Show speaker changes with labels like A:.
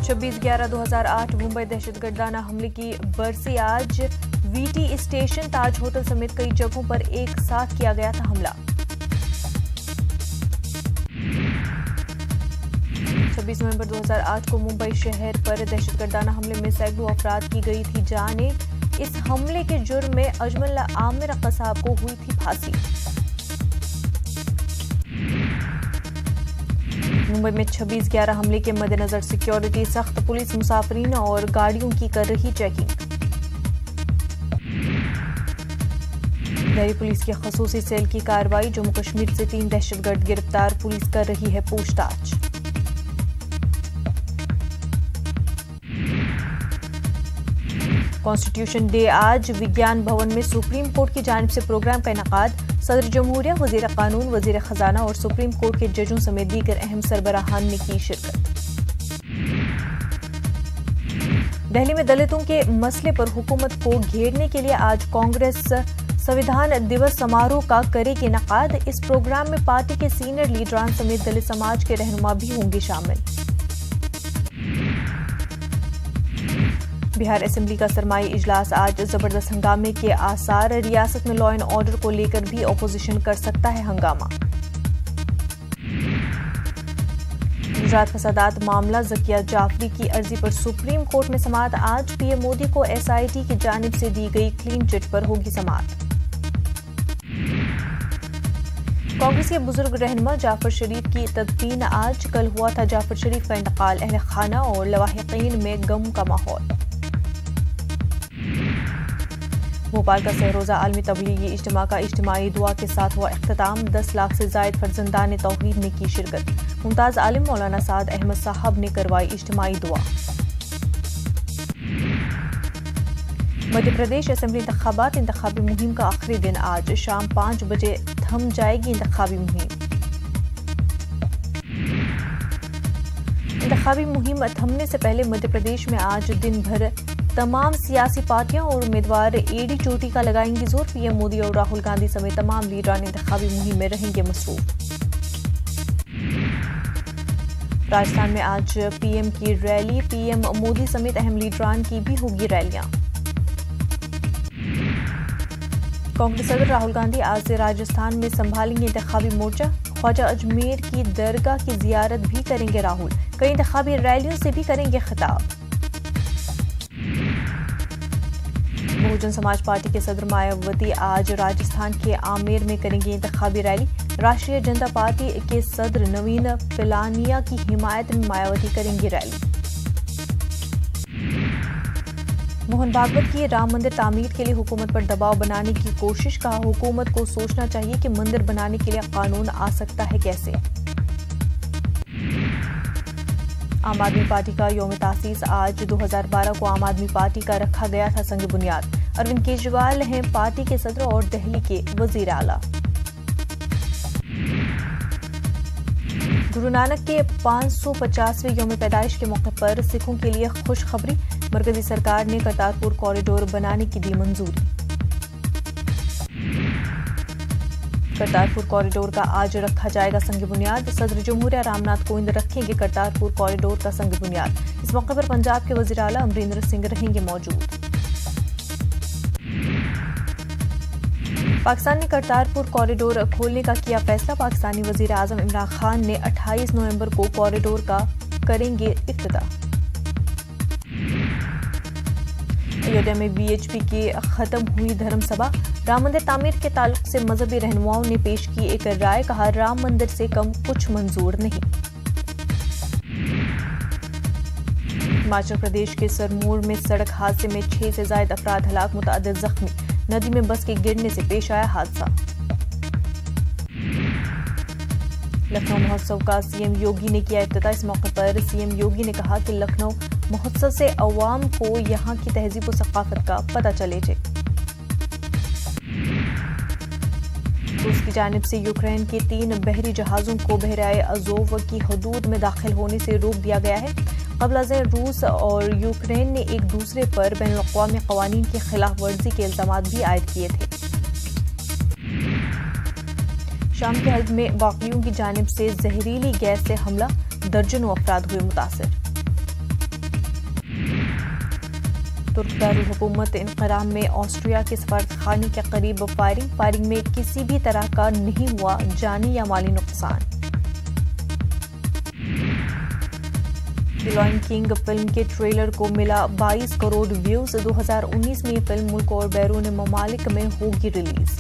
A: 26/11/2008 मुंबई दहशतगर्दाना हमले की बरसी आज वीटी स्टेशन, ताज होटल समेत कई जगहों पर एक साथ किया गया था हमला। 26 नवंबर 2008 को मुंबई शहर पर दहशतगर्दाना हमले में सैकड़ों अफराद की गई थी जानें। इस हमले के जुर्म में अजमल आमिर कसाब को हुई थी फांसी। मुंबई में 26/11 हमले के मद्देनजर सिक्योरिटी सख्त, पुलिस मुसाफिरीन और गाड़ियों की कर रही चेकिंग। दिल्ली पुलिस की खसूसी सेल की कार्रवाई, जम्मू कश्मीर से 3 दहशतगर्द गिरफ्तार, पुलिस कर रही है पूछताछ। कॉन्स्टिट्यूशन डे आज विज्ञान भवन में सुप्रीम कोर्ट की जानिब से प्रोग्राम का इनेकाद, सदर जमहूरिया, वजीर कानून, वजीर खजाना और सुप्रीम कोर्ट के जजों समेत दीगर अहम सरबराहान ने की शिरकत। दिल्ली में दलितों के मसले पर हुकूमत को घेरने के लिए आज कांग्रेस संविधान दिवस समारोह का करेगी इनेकाद। इस प्रोग्राम में पार्टी के सीनियर लीडरान समेत दलित समाज के रहनुमा भी होंगे शामिल। बिहार असेंबली का सरमाई इजलास आज, जबरदस्त हंगामे के आसार, रियासत में लॉ एंड ऑर्डर को लेकर भी अपोजिशन कर सकता है हंगामा। गुजरात फसादात मामला, ज़किया जाफरी की अर्जी पर सुप्रीम कोर्ट में समाअत आज, पीएम मोदी को एसआईटी की जानिब से दी गई क्लीन चिट पर होगी समाअत। कांग्रेस के बुजुर्ग रहनुमा जाफर शरीफ की तदफीन आज, कल हुआ था जाफर शरीफ का इंतकाल, अहले खाना और लवाहिकीन में गम का माहौल। भोपाल का सहरोजा आलमी तबलीगी इज्तिमा का इज्तिमाई दुआ के साथ हुआ इख्तिताम, 10 लाख से जायद फर्जंदान तौहीद ने की शिरकत। मुमताज आलिम मौलाना साद अहमद साहब ने करवाई इज्तिमाई दुआ। मध्य प्रदेश असेंबली इंतखाबात, इंतखाबी मुहिम का आखिरी दिन आज, शाम 5 बजे थम जाएगी इंतखाबी मुहिम। इंतखाबी मुहिम थमने से पहले मध्य प्रदेश में आज दिन भर तमाम सियासी पार्टियां और उम्मीदवार एडी चोटी का लगाएंगे जोर। पीएम मोदी और राहुल गांधी समेत तमाम लीडरान इंतखाबी मुहिम में रहेंगे मसरूफ। राजस्थान में आज पीएम की रैली, पीएम मोदी समेत अहम लीडरान की भी होगी रैलियां। कांग्रेस सदर राहुल गांधी आज से राजस्थान में संभालेंगे इंतखाबी मोर्चा, ख्वाजा अजमेर की दरगाह की जियारत भी करेंगे राहुल, कई इंतखाबी रैलियों से भी करेंगे खिताब। बहुजन समाज पार्टी के सदर मायावती आज राजस्थान के आमेर में करेंगे इंतखाबी रैली। राष्ट्रीय जनता पार्टी के सदर नवीन पिलानिया की हिमायत में मायावती करेंगी रैली। मोहन भागवत की राम मंदिर तामीर के लिए हुकूमत पर दबाव बनाने की कोशिश, कहा हुकूमत को सोचना चाहिए कि मंदिर बनाने के लिए कानून आ सकता है कैसे। आम आदमी पार्टी का यौम तासीस आज, 2012 को आम आदमी पार्टी का रखा गया था संग बुनियाद। अरविंद केजरीवाल हैं पार्टी के सदर और दिल्ली के वजीर आला। गुरु नानक के 550वें यौम पैदाइश के मौके पर सिखों के लिए खुशखबरी, मरकजी सरकार ने करतारपुर कॉरिडोर बनाने की दी मंजूरी। करतारपुर कॉरिडोर का आज रखा जाएगा संग बुनियाद, सदर जमहूरिया रामनाथ कोविंद रखेंगे करतारपुर कॉरिडोर का संग बुनियाद। इस मौके पर पंजाब के वजीर आला अमरिंदर सिंह रहेंगे मौजूद। पाकिस्तान ने करतारपुर कॉरिडोर खोलने का किया फैसला, पाकिस्तानी वजीर आजम इमरान खान ने 28 नवंबर को कॉरिडोर का करेंगे इफ्तिताह। अयोध्या में बीएचपी की खत्म हुई धर्म सभा, राम मंदिर तामीर के ताल्लुक से मजहबी रहनुमाओं ने पेश की एक राय, कहा राम मंदिर से कम कुछ मंजूर नहीं। हिमाचल प्रदेश के सरमूर में सड़क हादसे में 6 से ज्यादा अफराद हलाक, मुतअद्दिद जख्मी, नदी में बस के गिरने से पेश आया हादसा। लखनऊ महोत्सव का सीएम योगी ने किया इफ्तिताह, इस मौके पर सीएम योगी ने कहा कि लखनऊ महोत्सव से अवाम को यहाँ की तहजीब और सकाफत का पता चले। रूस की जानिब से यूक्रेन के 3 बहरी जहाजों को बहराए अज़ोव की हदूद में दाखिल होने से रोक दिया गया है। क़ब्ल अज़ रूस और यूक्रेन ने एक दूसरे पर बैनुल-अक़वामी क़वानीन की खिलाफ वर्जी के इल्ज़ामात भी आयद किए थे। शाम के हल्ब में बागियों की जानिब से जहरीली गैस से हमला, दर्जनों अफराद हुए मुतासिर। तुर्क दारुल-हुकूमत इनक़राम में ऑस्ट्रिया के सफारतखाने के करीब फायरिंग में किसी भी तरह का नहीं हुआ जानी या माली नुकसान। द लायन किंग फिल्म के ट्रेलर को मिला 22 करोड़ व्यूज। 2019 में फिल्म मुल्क और बैरून ममालिक में होगी रिलीज।